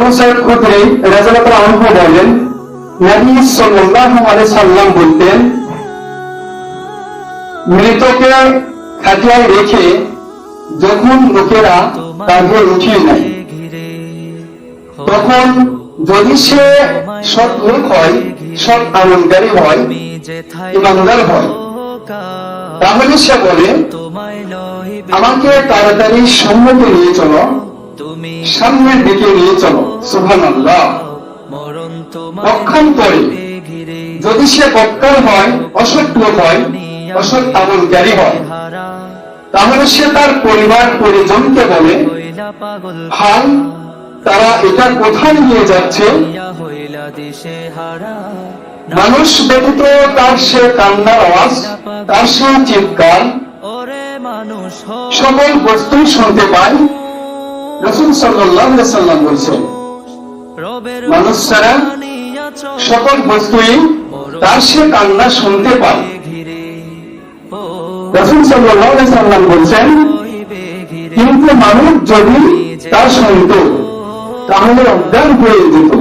আবু সাঈদ খুদরি রাদিয়াল্লাহু আনহু বলেন, নবী সাল্লাল্লাহু আলাইহি সাল্লাম বলতেন, মৃতকে খাটিয়ায় রেখে যখন লোকেরা তাকে উঠিয়ে নেয়, তখন যদি সে সৎ লোক হয়, সৎ আমলকারী হয়, ইমানদার হয়, তাহলে সে বলে, আমাকে তাড়াতাড়ি সম্মুখে নিয়ে চলো, সামনের দিকে নিয়ে চলো। সুবহানাল্লাহ। পক্ষান্তরে যদি সে বক্কার হয়, অসৎ লোক হয়, অসৎ আমলকারী হয়, তাহলে সে তার পরিবার পরিজনকে বলে, ভাই তারা এটা কোথায় নিয়ে যাচ্ছে? মানুষ ব্যতীত তার সে কান্নার আওয়াজ, তার সে চিৎকার, সকল বস্তুই শুনতে পায়। রাসূল সাল্লাল্লাহু আলাইহি সাল্লাম বলেছেন, মানুষ ছাড়া সকল বস্তুই তার সে কান্না শুনতে পায়। রাসূল সাল্লাল্লাহু আলাইহি সাল্লাম বলেছেন, কিন্তু মানুষ যদি তা শুনত তাহলে অজ্ঞান হয়ে যেত।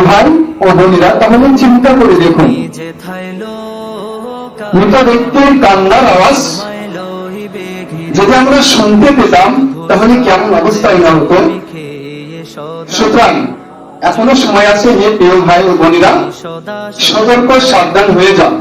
ভাই ও বোনেরা, তাহলে চিন্তা করে দেখুন, মৃত ব্যক্তির কান্নার আওয়াজ যদি আমরা শুনতে পেতাম তাহলে কেমন অবস্থায় না হতো। সুতরাং এখনো সময় আছে, হে প্রিয় ভাই ও বোনেরা, সতর্ক সাবধান হয়ে যান।